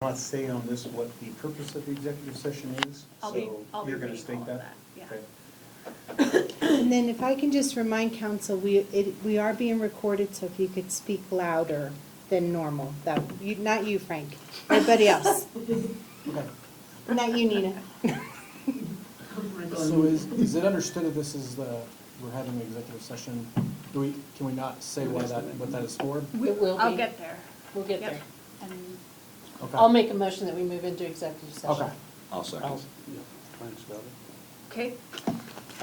not say on this what the purpose of the executive session is, I'll be so you're gonna reading state all of that? that, yeah. Okay. And then if I can just remind council, we are being recorded, so if you could speak louder than normal, not you, Frank, everybody else. Okay. Not you, Nina. So is it understood that this is we're having an executive session? Can we not say what that is for? It will I'll be. get there. We'll get Yep. there. And Okay. I'll make a motion that we move into executive session. Okay. I'll second. okay,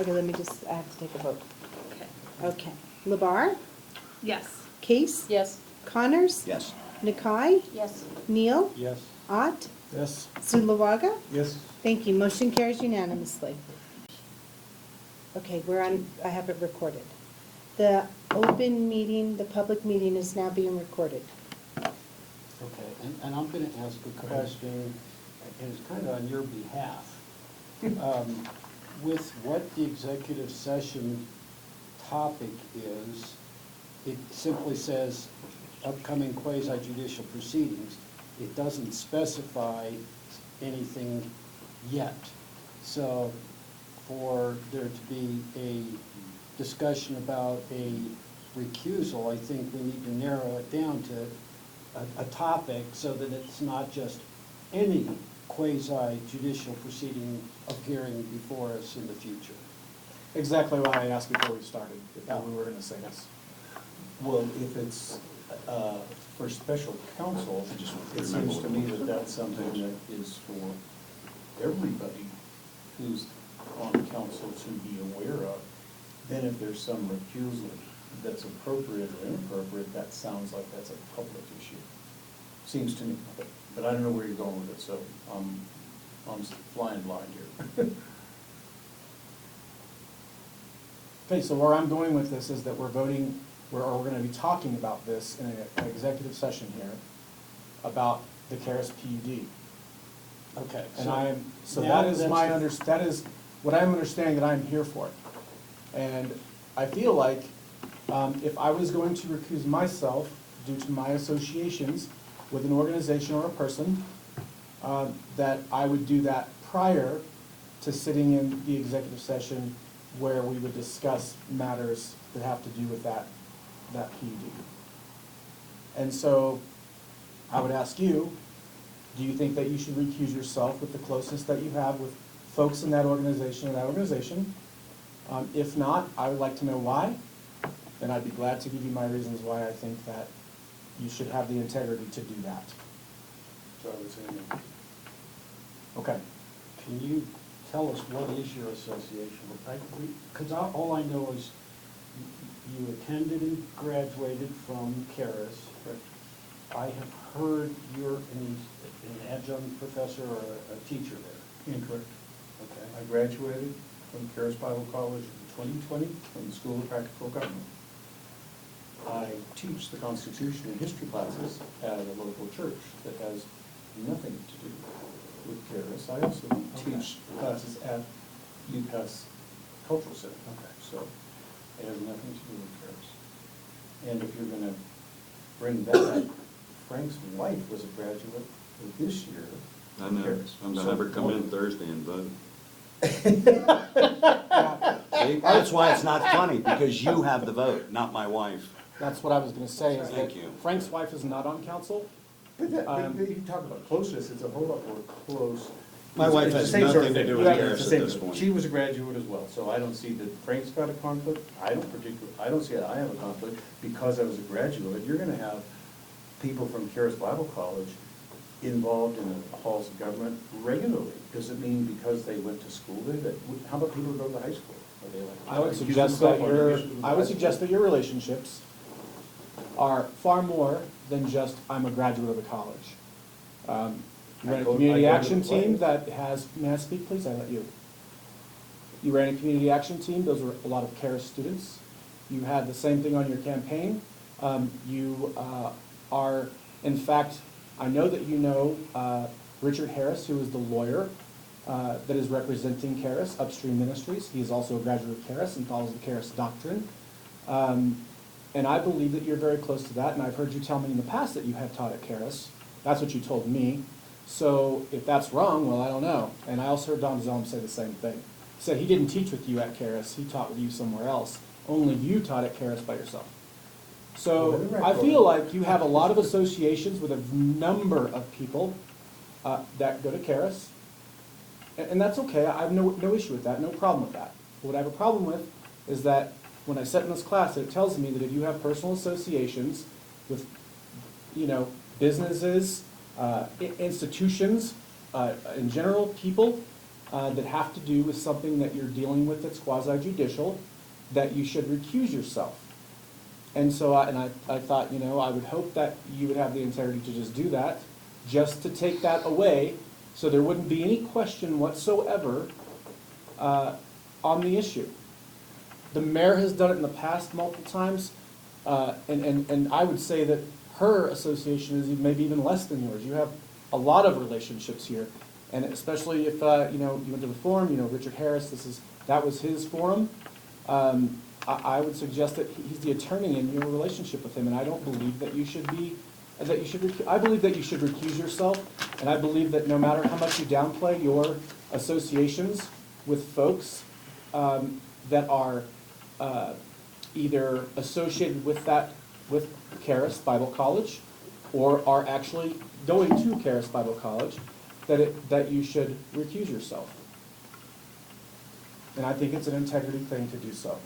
Okay, let me just, I have to take a vote. okay. Okay. Labar, Yes. Case, Yes. Connors, Yes. Nakai, Yes. Neal, Yes. Ott, Yes. Zulawaga. Yes. Thank you. Motion carries unanimously. Okay, I have it recorded. The open meeting, the public meeting is now being recorded. Okay, and I'm going to ask a question, and it's kind of on your behalf. With what the executive session topic is, it simply says upcoming quasi-judicial proceedings. It doesn't specify anything yet. So for there to be a discussion about a recusal, I think we need to narrow it down to a topic so that it's not just any quasi-judicial proceeding appearing before us in the future. Exactly why I asked before we started, if we were going to say this. Well, if it's for special counsel, it seems to me that that's something that is for everybody who's on council to be aware of. Then if there's some recusal that's appropriate or inappropriate, that sounds like that's a public issue. Seems to me, but I don't know where you're going with it, so I'm flying blind here. Okay, so where I'm going with this is that we're voting, we're going to be talking about this in an executive session here about the Karis PUD. Okay. And so now that is that's- that is what I'm understanding that I'm here for. And I feel like if I was going to recuse myself due to my associations with an organization or a person, that I would do that prior to sitting in the executive session where we would discuss matters that have to do with that PUD. And so I would ask you, do you think that you should recuse yourself with the closeness that you have with folks in that organization or that organization? If not, I would like to know why, and I'd be glad to give you my reasons why I think that you should have the integrity to do that. So I would say no. Okay. Can you tell us what is your association? Because all I know is you attended and graduated from Karis. I have heard you're an adjunct professor or a teacher there. Incorrect. Okay. I graduated from Karis Bible College in 2020 from the School of Practical Government. I teach the Constitution and history classes at a local church that has nothing to do with Karis. I also teach classes at UPass Cultural Center. Okay. So it has nothing to do with Karis. And if you're going to bring that up, Frank's wife was a graduate this year. I'm from gonna Karis. have her come in Thursday and vote. Yeah, See, that's why it's not funny, because you have the vote, not my wife. that's what I was going to say, is that Thank you. Frank's wife is not on council. But you talk about closeness, it's a whole lot more close. My wife It's the has same sort of nothing to thing. do with Yeah, Karis it's the at same this thing. point. She was a graduate as well, so I don't see that Frank's got a conflict. I don't see that I have a conflict because I was a graduate. You're gonna have people from Karis Bible College involved in the halls of government regularly. Does it mean because they went to school there that, how about people who go to the high school? Are they like? I would accusing suggest themselves that on your, division of the I high would school? suggest that your relationships are far more than just, I'm a graduate of the college. You ran a community action team that has, may I speak, please? I let you. You ran a community action team, those were a lot of Karis students. You had the same thing on your campaign. You are, in fact, I know that you know Richard Harris, who is the lawyer that is representing Karis, Upstream Ministries. He is also a graduate of Karis and follows the Karis doctrine. And I believe that you're very close to that, and I've heard you tell me in the past that you have taught at Karis. That's what you told me. So if that's wrong, well, I don't know. And I also heard Don Zellum say the same thing. He said he didn't teach with you at Karis, he taught with you somewhere else. Only you taught at Karis by yourself. So I feel like you have a lot of associations with a number of people that go to Karis. And that's okay, I have no issue with that, no problem with that. But what I have a problem with is that when I sit in this class, it tells me that if you have personal associations with, businesses, institutions, in general, people that have to do with something that you're dealing with that's quasi-judicial, that you should recuse yourself. And so, I thought, I would hope that you would have the integrity to just do that, just to take that away, so there wouldn't be any question whatsoever on the issue. The mayor has done it in the past multiple times, and I would say that her association is maybe even less than yours. You have a lot of relationships here, and especially if, you went to the forum, Richard Harris, that was his forum. I would suggest that he's the attorney in your relationship with him, and I don't believe that you should be, I believe that you should recuse yourself, and I believe that no matter how much you downplay your associations with folks that are either associated with Karis Bible College, or are actually going to Karis Bible College, that you should recuse yourself. And I think it's an integrity thing to do so.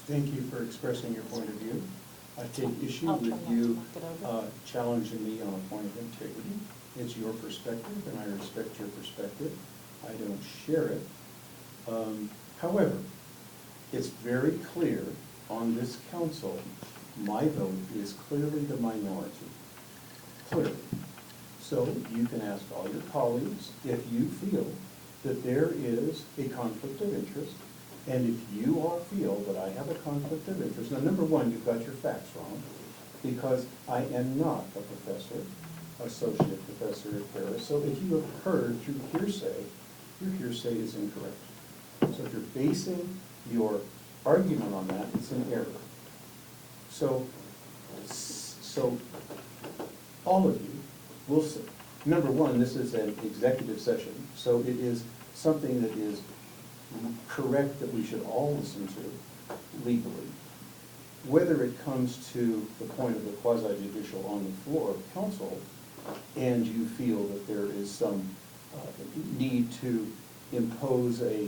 Thank you for expressing your point of view. I take issue I'll try with not to you knock it over. challenging me on a point of integrity. It's your perspective, and I respect your perspective. I don't share it. However, it's very clear on this council, my vote is clearly the minority. Clearly. So you can ask all your colleagues if you feel that there is a conflict of interest, and if you all feel that I have a conflict of interest. Now, number one, you've got your facts wrong, because I am not a professor, associate professor at Paris. So if you have heard through hearsay, your hearsay is incorrect. So if you're basing your argument on that, it's an error. So all of you will say, number one, this is an executive session, so it is something that is correct that we should all listen to legally. Whether it comes to the point of the quasi-judicial on the floor of council, and you feel that there is some need to impose a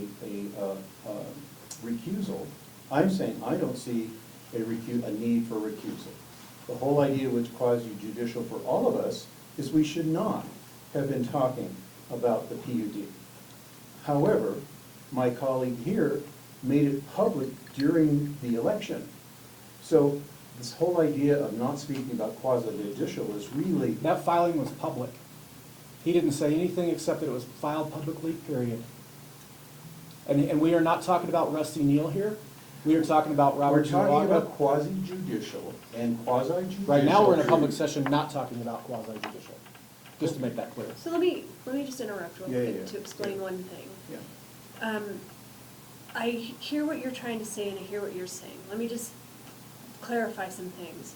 recusal, I'm saying I don't see a need for recusal. The whole idea with quasi-judicial for all of us is we should not have been talking about the PUD. However, my colleague here made it public during the election. So this whole idea of not speaking about quasi-judicial is really, That filing was public. He didn't say anything except that it was filed publicly, period. And we are not talking about Rusty Neal here. We are talking about Robert we're talking Zulaga. about quasi-judicial and quasi-judicial. Right now, we're in a public session not talking about quasi-judicial, just to make that clear. So let me just interrupt real Yeah, quick yeah. to explain one thing. Yeah. I hear what you're trying to say and I hear what you're saying. Let me just clarify some things.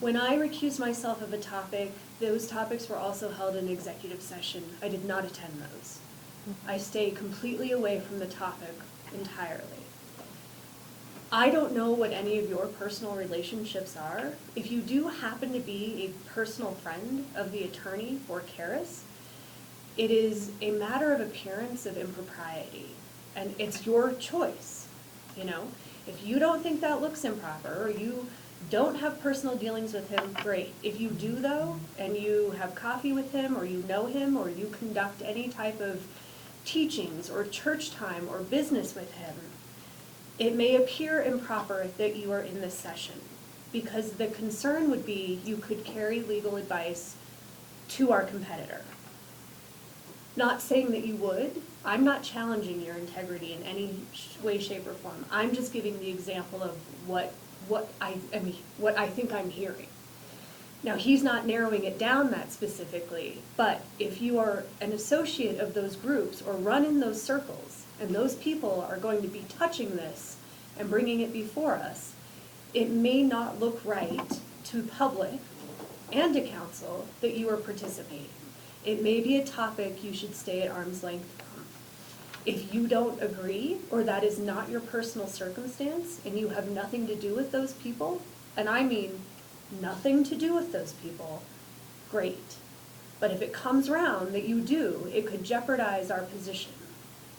When I recused myself of a topic, those topics were also held in executive session. I did not attend those. I stayed completely away from the topic entirely. I don't know what any of your personal relationships are. If you do happen to be a personal friend of the attorney for Karis, it is a matter of appearance of impropriety, and it's your choice, If you don't think that looks improper, or you don't have personal dealings with him, great. If you do, though, and you have coffee with him, or you know him, or you conduct any type of teachings, or church time, or business with him, it may appear improper that you are in this session, because the concern would be you could carry legal advice to our competitor. Not saying that you would. I'm not challenging your integrity in any way, shape, or form. I'm just giving the example of what I think I'm hearing. Now, he's not narrowing it down that specifically, but if you are an associate of those groups or run in those circles, and those people are going to be touching this and bringing it before us, it may not look right to public and to council that you are participating. It may be a topic you should stay at arm's length from. If you don't agree, or that is not your personal circumstance, and you have nothing to do with those people, and I mean nothing to do with those people, great. But if it comes around that you do, it could jeopardize our position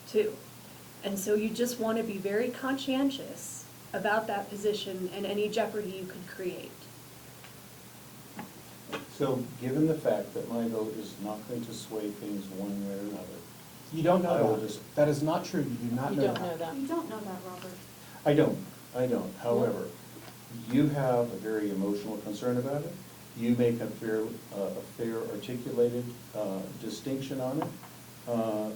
too. And so you just want to be very conscientious about that position and any jeopardy you could create. So, given the fact that my vote is not going to sway things one way or another, You don't I will know just- that. That is not true. You do not You know don't know that. that. You don't know that, Robert. I don't. However, you have a very emotional concern about it. You make a fair articulated distinction on it.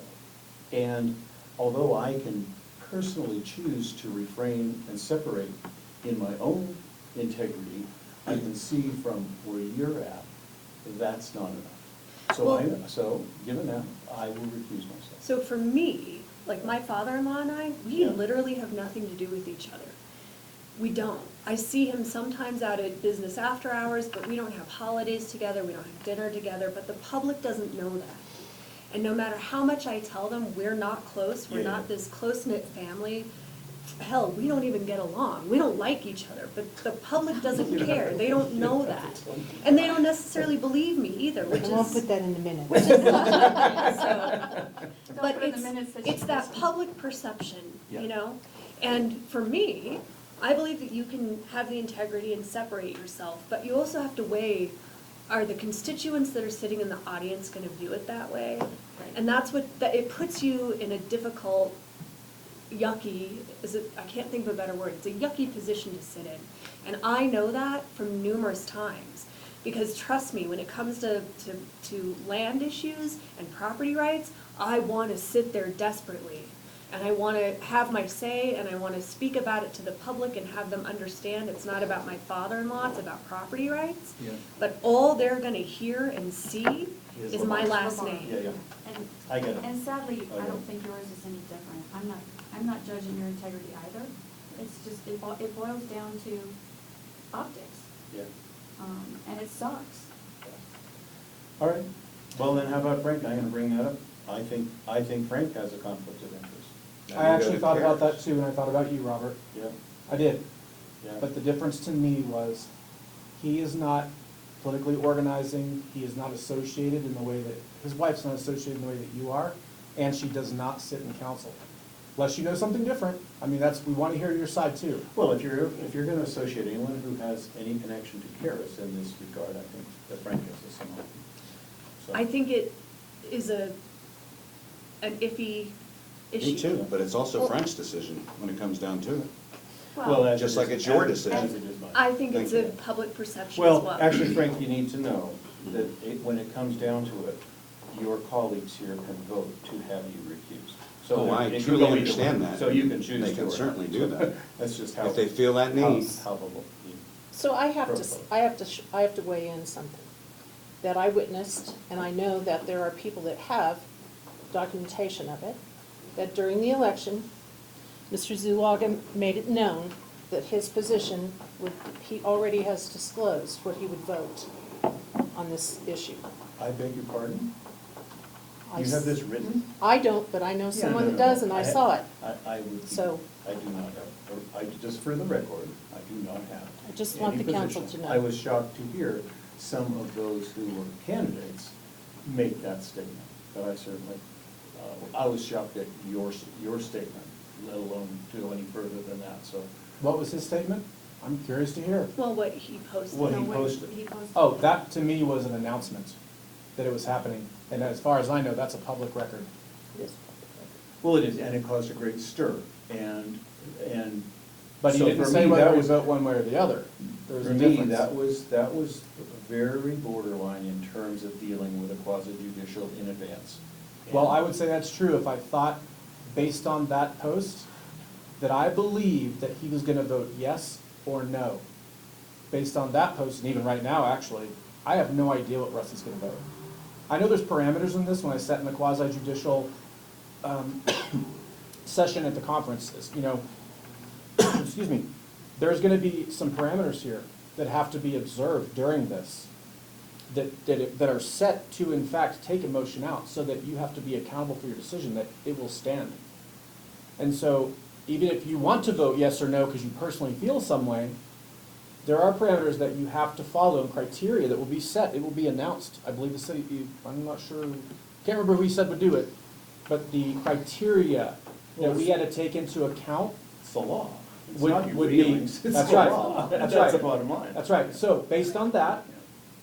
And although I can personally choose to refrain and separate in my own integrity, I can see from where you're at, that's not enough. So given that, I will recuse myself. So for me, like my father-in-law and I, we Yeah. literally have nothing to do with each other. We don't. I see him sometimes out at business after hours, but we don't have holidays together, we don't have dinner together, but the public doesn't know that. And no matter how much I tell them, we're not close, we're Yeah. not this close-knit family, hell, we don't even get along, we don't like each other, but the public doesn't care, they don't know that. And they don't necessarily believe me either, which I won't is. put that in the minutes. So, Don't but put in the minutes it's, that you it's that listen. public perception, Yeah. you know? And for me, I believe that you can have the integrity and separate yourself, but you also have to weigh, are the constituents that are sitting in the audience gonna view it that way? And that's what, that it puts you in a difficult, yucky, I can't think of a better word, it's a yucky position to sit in. And I know that from numerous times. Because trust me, when it comes to land issues and property rights, I want to sit there desperately. And I want to have my say, and I want to speak about it to the public and have them understand it's not about my father-in-law, it's about property rights. Yeah. But all they're going to hear and see Is is my Lamar's. last Lamar. name. Yeah. And, I get it. and sadly, I I get don't it. think yours is any different. I'm not judging your integrity either. It's just, it boils down to optics, Yeah. and it sucks. All right, well then how about Frank? I'm gonna bring that up. I think Frank has a conflict of interest. I actually thought about that too, and I thought about you, Robert. Yeah, I did. yeah. But the difference to me was, he is not politically organizing, he is not associated in the way that, his wife's not associated in the way that you are, and she does not sit in council. Unless you know something different, I mean, we want to hear your side too. Well, if you're gonna associate anyone who has any connection to Karis in this regard, I think that Frank has a similar. So- I think it is an iffy issue. Me too, but it's also Frank's decision when it comes down to it. Well, as Just it like is- it's your as- decision. as it is mine. I think it's Thank a you. public perception as well. Well, actually, Frank, you need to know that when it comes down to it, your colleagues here can vote to have you recused. So Oh, I it can truly go either understand way. that. So you can choose to. They can or not. certainly do that. That's just how. If they feel that how- need. How the law. So I have to, Protocol. I have to weigh in something that I witnessed, and I know that there are people that have documentation of it, that during the election, Mr. Zulaga made it known that his position he already has disclosed what he would vote on this issue. I beg your pardon? I You have this written? I don't, but I know Yeah, someone no, that no, does, and I saw it. I would. So- I do not have, or just for the record, I do not have. I just want any the council position. to know. I was shocked to hear some of those who were candidates make that statement, but I certainly, I was shocked at your statement, let alone to go any further than that, so. What was his statement? I'm curious to hear. Well, what he posted. What he No, posted. He posted. Oh, that to me was an announcement that it was happening, and as far as I know, that's a public record. Yes. Well, it is, and it caused a great stir, and. But he so didn't for say me, whether that he was- vote one way or the other. There was For a me, difference. that was very borderline in terms of dealing with a quasi-judicial in advance. Well, And- I would say that's true if I thought, based on that post, that I believed that he was gonna vote yes or no. Based on that post, and even right now, actually, I have no idea what Russ is gonna vote. I know there's parameters in this when I sat in the quasi-judicial session at the conferences, you know, excuse me, there's gonna be some parameters here that have to be observed during this. that are set to in fact take a motion out, so that you have to be accountable for your decision, that it will stand. And so, even if you want to vote yes or no because you personally feel some way, there are parameters that you have to follow and criteria that will be set. It will be announced. I believe the city, I'm not sure, can't remember who you said would do it, but the criteria that we had to take into account. It's the law. It's Would- not your would be- feelings, it's that's the right. law. That's That's the right. bottom line. That's right. So based on that,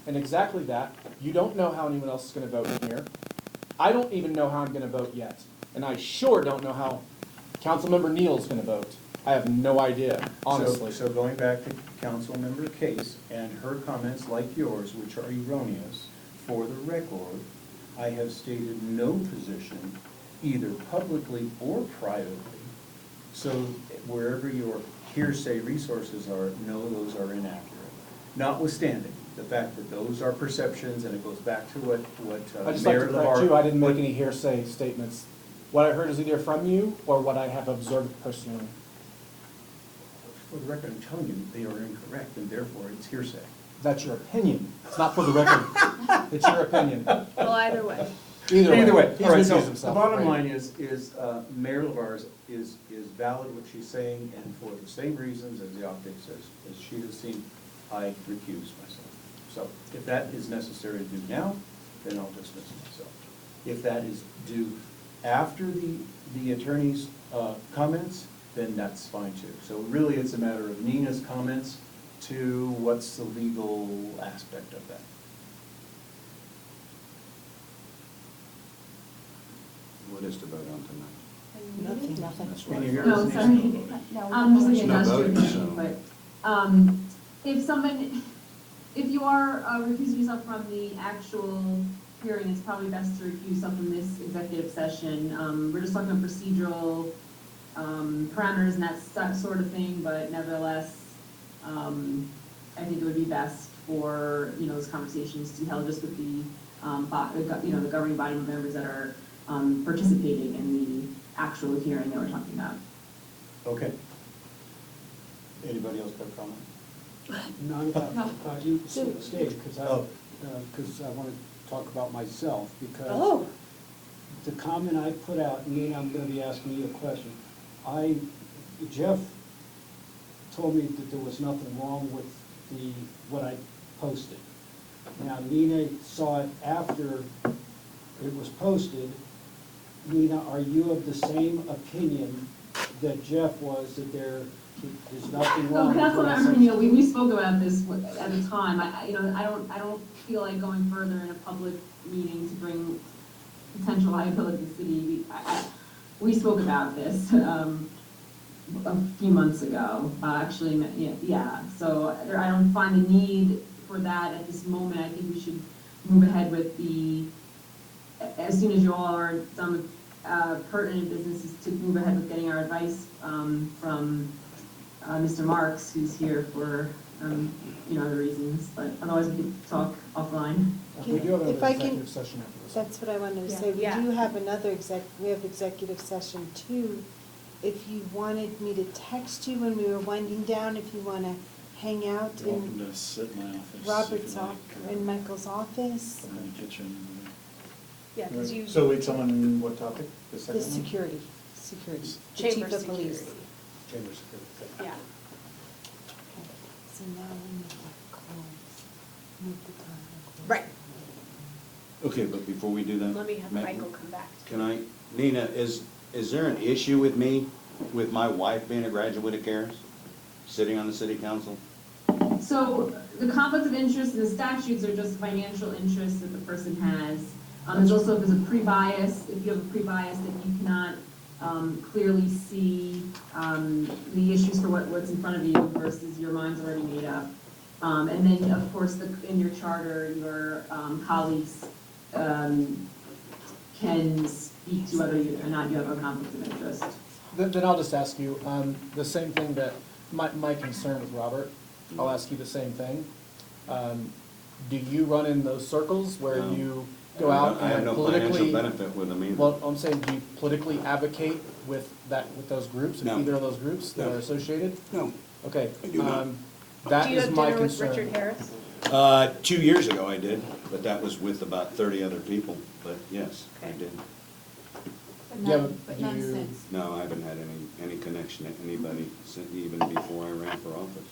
and exactly that, you don't know how anyone else is gonna vote in here. I don't even know how I'm gonna vote yet. And I sure don't know how Councilmember Neal's gonna vote. I have no idea, honestly. So going back to Councilmember Case and her comments like yours, which are erroneous, for the record, I have stated no position, either publicly or privately. So wherever your hearsay resources are, no, those are inaccurate. Notwithstanding the fact that those are perceptions, and it goes back to what I just like Mayor to correct LaBarre. you, I didn't make any hearsay statements. What I heard is either from you or what I have observed personally. For the record, I'm telling you, they are incorrect, and therefore it's hearsay. That's your opinion. It's not for the record. It's your opinion. Well, either way. Either way. All right, He's so recused the himself. bottom Right. line is Mayor LaBarre's is valid what she's saying, and for the same reasons as the optics as she has seen, I recuse myself. So if that is necessary to do now, then I'll dismiss myself. If that is due after the attorney's comments, then that's fine too. So really, it's a matter of Nina's comments to what's the legal aspect of that. What is to vote on tonight? Nothing. That's Can right. you hear No, us? sorry. No, I'm just There's thinking no that's your vote, opinion, so- but, if someone, if you are recusing yourself from the actual hearing, it's probably best to recuse yourself from this executive session. We're just talking about procedural, parameters and that sort of thing, but nevertheless, I think it would be best for, those conversations to be held just with the, the governing body members that are, participating in the actual hearing that we're talking about. Okay. Anybody else got a comment? No, you stay, because Oh. I want to talk about myself, because Oh, the comment I put out, Nina, I'm going to be asking you a question. Jeff told me that there was nothing wrong with what I posted. Now, Nina saw it after it was posted. Nina, are you of the same opinion that Jeff was, that there is nothing No, wrong with what I Councilmember said? Neal, we spoke about this at the time. I don't feel like going further in a public meeting to bring potential liability to the city. We spoke about this, a few months ago, actually, yeah. So I don't find the need for that at this moment. I think we should move ahead with as soon as you all are done with pertinent businesses, to move ahead with getting our advice from Mr. Marks, who's here for, other reasons, but otherwise we could talk offline. We do have If another I can- executive session after this. That's what I wanted to say. We Yeah. do have another we have executive session too. If you wanted me to text you when we were winding down, if you want to hang out Welcome in to sit in my office. Robert's if you like, office, in Michael's office, I'm in the kitchen. yeah, because you. So wait, someone, what topic? The the second one? security, the Chamber chief of police. security. Chamber security. Yeah. Okay. So now we need to close, move the time. to close. Right. Okay, but before we do that. Let me have Ma- Michael come back. Can I, Nina, is there an issue with me, with my wife being a graduate of CARES, sitting on the city council? So the conflict of interest and the statutes are just financial interests that the person has. There's also, if there's a pre-bias, if you have a pre-bias that you cannot clearly see the issues for what's in front of you versus your mind's already made up. And then, of course, in your charter, your colleagues can speak to whether or not you have a conflict of interest. Then I'll just ask you, the same thing that, my concern with Robert, I'll ask you the same thing. Do you run in those circles where No. you go out I have and no financial politically? benefit with them either. Well, I'm saying, do you politically advocate with those groups, No. either of those groups that No. are associated? No, Okay. I do not. That Do you is have my dinner with concern. Richard Harris? 2 years ago I did, but that was with about 30 other people, but yes, I Okay. did. But Yeah, none, but none you- since. No, I haven't had any connection to anybody even before I ran for office.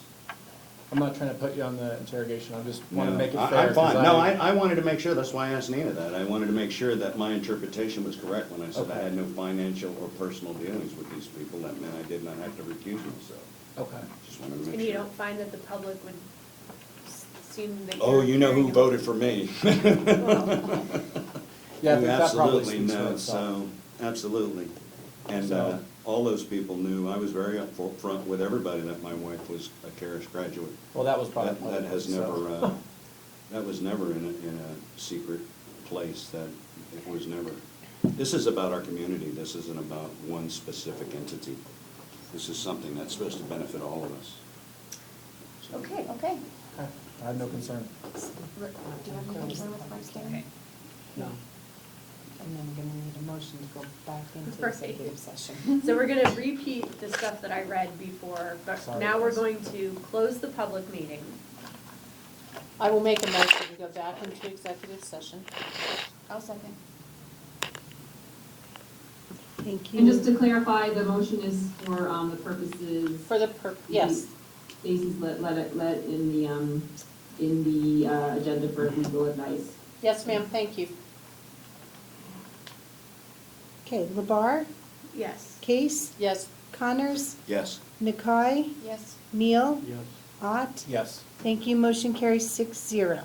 I'm not trying to put you on the interrogation, I just want to No, make it I- fair. I'm fine. 'cause No, I wanted to make sure, that's why I asked Nina that. I wanted to make sure that my interpretation was correct when I said I Okay. had no financial or personal dealings with these people. That meant I did not have to recuse myself. Okay. Just wanted to make And sure. you don't find that the public would seem that Oh, you're you know who carrying a- voted for me. Yeah, I Who think that probably absolutely speaks for knows, itself. so, absolutely. And So- all those people knew, I was very upfront with everybody that my wife was a Karis graduate. Well, that was probably. That has so- never, that was never in a secret place, that it was never. This is about our community, this isn't about one specific entity. This is something that's supposed to benefit all of us. Okay. Okay. Okay, I have no concern. Do you have any concern with Mike's statement? No. And then we're gonna need a motion to go back into Right. executive session. So we're gonna repeat the stuff that I read before, but Sorry, now we're guys. going to close the public meeting. I will make a motion to go back into executive session. I'll second. Thank you. And just to clarify, the motion is for the purposes. For the, yes, Stacy's let in the agenda for legal advice. yes, ma'am, thank you. Okay, Labar, Yes. Case, Yes, Connors, Yes. Nakai, Yes. Neal, Yes. Ott. Yes. Thank you, motion carries 6-0.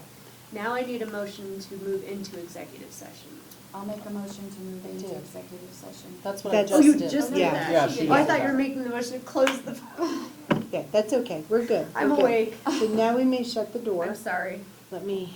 Now I need a motion to move into executive session. I'll make a motion to move into executive session. that's what I That's- just Oh, you did. just did Yeah. that? Yeah, she Oh, I did thought that. you were making the motion to close the, Yeah, that's okay, we're good. I'm we're good. awake. So now we may shut the door. I'm sorry. Let me